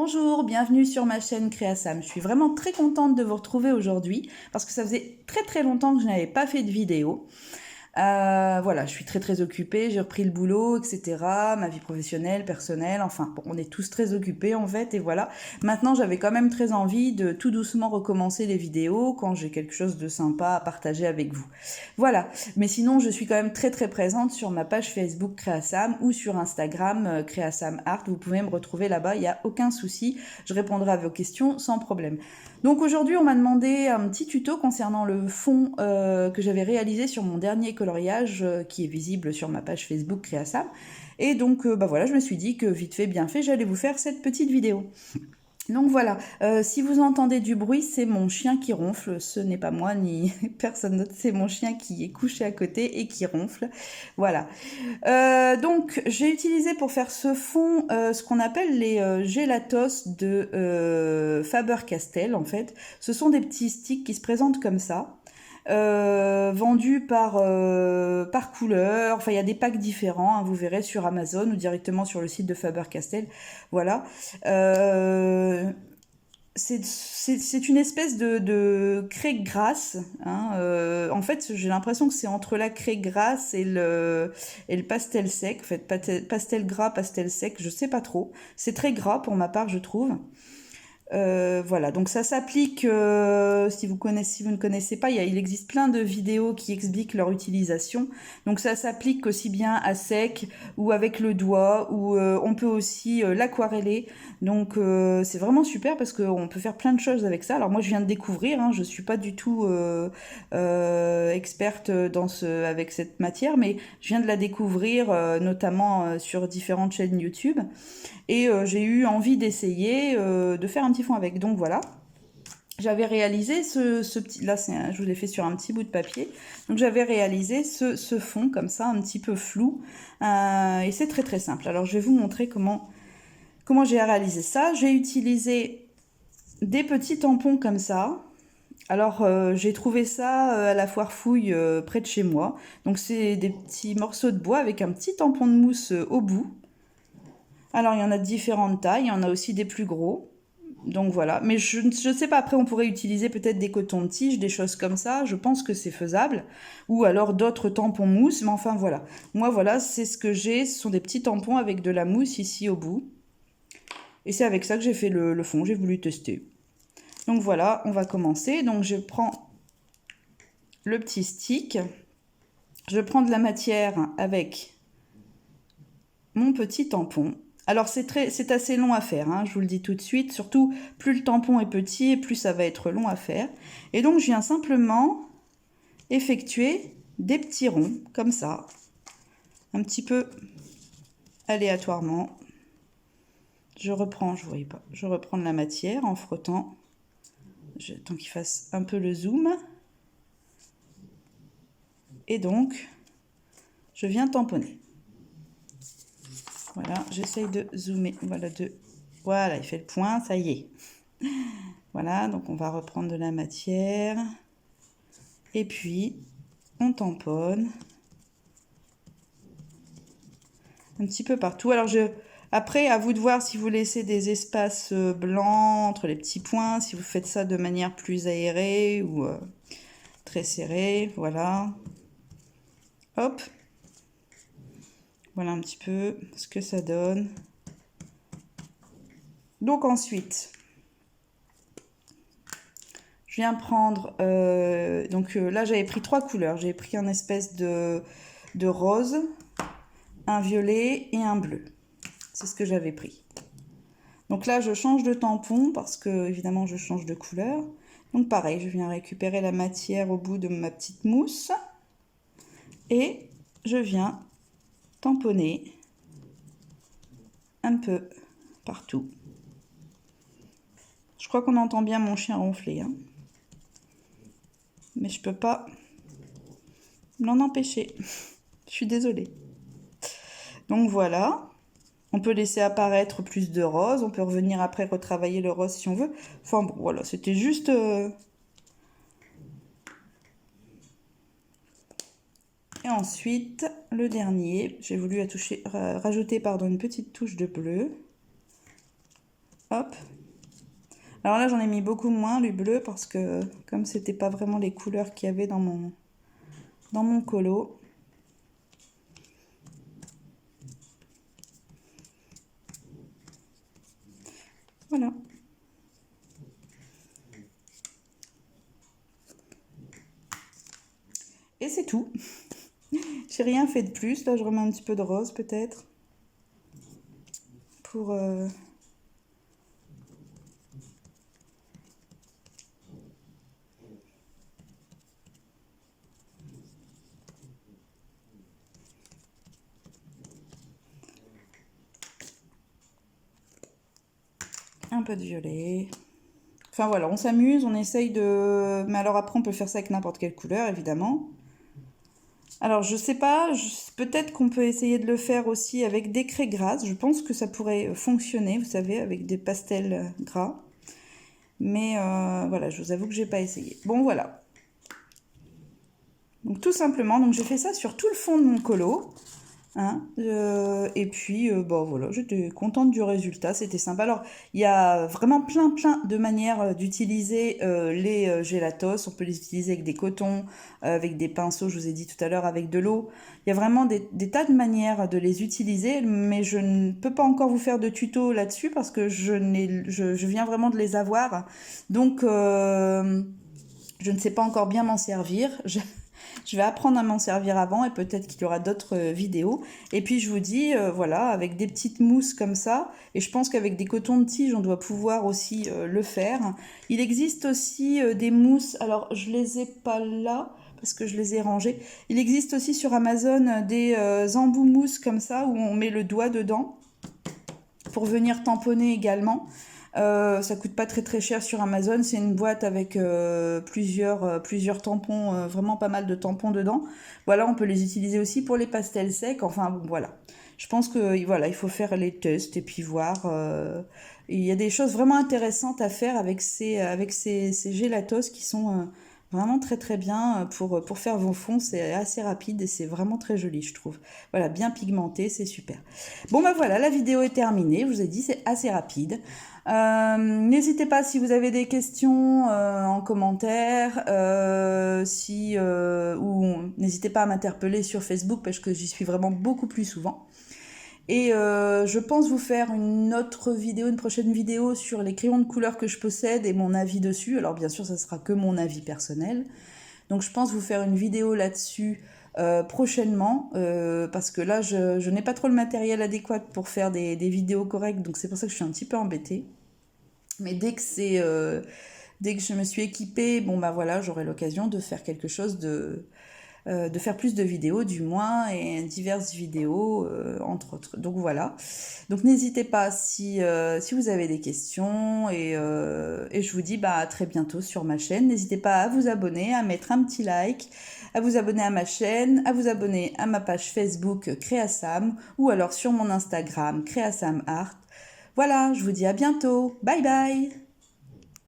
Bonjour, bienvenue sur ma chaîne Créasam. Je suis vraiment très contente de vous retrouver aujourd'hui parce que ça faisait très longtemps que je n'avais pas fait de vidéo. Voilà, je suis très occupée, j'ai repris le boulot, etc. Ma vie professionnelle, personnelle, enfin, bon, on est tous très occupés en fait, et voilà. Maintenant, j'avais quand même très envie de tout doucement recommencer les vidéos quand j'ai quelque chose de sympa à partager avec vous. Voilà, mais sinon, je suis quand même très présente sur ma page Facebook Créasam ou sur Instagram Créasam Art. Vous pouvez me retrouver là-bas, il n'y a aucun souci, je répondrai à vos questions sans problème. Donc aujourd'hui, on m'a demandé un petit tuto concernant le fond que j'avais réalisé sur mon dernier coloriage qui est visible sur ma page Facebook Créasam. Et donc, voilà, je me suis dit que vite fait, bien fait, j'allais vous faire cette petite vidéo. Donc voilà, si vous entendez du bruit, c'est mon chien qui ronfle, ce n'est pas moi ni personne d'autre, c'est mon chien qui est couché à côté et qui ronfle, voilà. Donc j'ai utilisé pour faire ce fond ce qu'on appelle les gelatos de Faber-Castell en fait. Ce sont des petits sticks qui se présentent comme ça. Vendus par couleur, enfin il y a des packs différents, hein, vous verrez sur Amazon ou directement sur le site de Faber-Castell, voilà. C'est une espèce de craie grasse, hein, en fait j'ai l'impression que c'est entre la craie grasse et le pastel sec, en fait pastel gras, pastel sec, je sais pas trop, c'est très gras pour ma part je trouve. Voilà, donc ça s'applique, si vous ne connaissez pas, il existe plein de vidéos qui expliquent leur utilisation. Donc ça s'applique aussi bien à sec ou avec le doigt, ou on peut aussi l'aquareller. Donc c'est vraiment super parce qu'on peut faire plein de choses avec ça. Alors moi je viens de découvrir, hein, je suis pas du tout experte avec cette matière, mais je viens de la découvrir notamment sur différentes chaînes YouTube. Et j'ai eu envie d'essayer de faire un petit fond avec. Donc voilà, j'avais réalisé ce petit... Là, je vous l'ai fait sur un petit bout de papier. Donc j'avais réalisé ce fond comme ça, un petit peu flou. Et c'est très simple. Alors je vais vous montrer comment j'ai réalisé ça. J'ai utilisé des petits tampons comme ça. Alors j'ai trouvé ça à la foire fouille près de chez moi. Donc c'est des petits morceaux de bois avec un petit tampon de mousse au bout. Alors, il y en a de différentes tailles, il y en a aussi des plus gros. Donc voilà, mais je ne sais pas, après on pourrait utiliser peut-être des cotons-tiges, des choses comme ça, je pense que c'est faisable. Ou alors d'autres tampons mousse, mais enfin voilà. Moi voilà, c'est ce que j'ai, ce sont des petits tampons avec de la mousse ici au bout. Et c'est avec ça que j'ai fait le fond, j'ai voulu tester. Donc voilà, on va commencer. Donc je prends le petit stick, je prends de la matière avec mon petit tampon. Alors c'est assez long à faire, hein, je vous le dis tout de suite, surtout plus le tampon est petit et plus ça va être long à faire. Et donc je viens simplement effectuer des petits ronds comme ça, un petit peu aléatoirement. Je reprends, je ne voyais pas, je reprends de la matière en frottant, j'attends qu'il fasse un peu le zoom. Et donc je viens tamponner. Voilà, j'essaye de zoomer, voilà, il fait le point, ça y est. Voilà, donc on va reprendre de la matière. Et puis, on tamponne. Un petit peu partout. Alors, après, à vous de voir si vous laissez des espaces blancs entre les petits points, si vous faites ça de manière plus aérée ou très serrée. Voilà. Hop. Voilà un petit peu ce que ça donne. Donc ensuite... Je viens prendre, là j'avais pris 3 couleurs. J'ai pris un espèce de rose, un violet et un bleu. C'est ce que j'avais pris. Donc là je change de tampon parce que évidemment je change de couleur. Donc pareil, je viens récupérer la matière au bout de ma petite mousse. Et je viens tamponner un peu partout. Je crois qu'on entend bien mon chien ronfler, hein. Mais je peux pas l'en empêcher. Je suis désolée. Donc voilà. On peut laisser apparaître plus de rose. On peut revenir après retravailler le rose si on veut. Enfin bon, voilà, c'était juste... Et ensuite, le dernier, j'ai voulu rajouter une petite touche de bleu. Hop. Alors là, j'en ai mis beaucoup moins, le bleu, parce que comme c'était pas vraiment les couleurs qu'il y avait dans mon colo. Voilà. Et c'est tout. J'ai rien fait de plus. Là, je remets un petit peu de rose, peut-être. Pour... un peu de violet. Enfin voilà, on s'amuse, on essaye de... Mais alors après, on peut faire ça avec n'importe quelle couleur, évidemment. Alors, je sais pas, peut-être qu'on peut essayer de le faire aussi avec des craies grasses. Je pense que ça pourrait fonctionner, vous savez, avec des pastels gras. Mais voilà, je vous avoue que j'ai pas essayé. Bon, voilà. Donc tout simplement, donc j'ai fait ça sur tout le fond de mon colo. Hein, et puis, bon voilà, j'étais contente du résultat, c'était sympa. Alors, il y a vraiment plein de manières d'utiliser les gélatos. On peut les utiliser avec des cotons, avec des pinceaux, je vous ai dit tout à l'heure, avec de l'eau. Il y a vraiment des tas de manières de les utiliser, mais je ne peux pas encore vous faire de tuto là-dessus parce que je viens vraiment de les avoir. Donc, je ne sais pas encore bien m'en servir. Je vais apprendre à m'en servir avant et peut-être qu'il y aura d'autres vidéos. Et puis je vous dis, voilà, avec des petites mousses comme ça, et je pense qu'avec des cotons de tige, on doit pouvoir aussi le faire. Il existe aussi des mousses, alors je les ai pas là, parce que je les ai rangées. Il existe aussi sur Amazon des embouts mousse comme ça, où on met le doigt dedans, pour venir tamponner également. Ça coûte pas très cher sur Amazon, c'est une boîte avec plusieurs tampons, vraiment pas mal de tampons dedans. Voilà, on peut les utiliser aussi pour les pastels secs, enfin bon voilà. Je pense que voilà, il faut faire les tests et puis voir. Il y a des choses vraiment intéressantes à faire avec ces gélatos qui sont vraiment très bien pour faire vos fonds. C'est assez rapide et c'est vraiment très joli, je trouve. Voilà, bien pigmenté, c'est super. Bon bah voilà, la vidéo est terminée, je vous ai dit, c'est assez rapide. N'hésitez pas si vous avez des questions en commentaire, ou n'hésitez pas à m'interpeller sur Facebook parce que j'y suis vraiment beaucoup plus souvent. Et je pense vous faire une prochaine vidéo sur les crayons de couleur que je possède et mon avis dessus. Alors bien sûr, ça sera que mon avis personnel. Donc je pense vous faire une vidéo là-dessus prochainement, parce que là, je n'ai pas trop le matériel adéquat pour faire des vidéos correctes, donc c'est pour ça que je suis un petit peu embêtée. Mais dès que je me suis équipée, bon bah voilà, j'aurai l'occasion de faire quelque chose de faire plus de vidéos du moins, et diverses vidéos entre autres. Donc voilà. Donc n'hésitez pas si vous avez des questions, et je vous dis bah à très bientôt sur ma chaîne. N'hésitez pas à vous abonner, à mettre un petit like, à vous abonner à ma chaîne, à vous abonner à ma page Facebook Créasam, ou alors sur mon Instagram Créasam Art. Voilà, je vous dis à bientôt. Bye bye.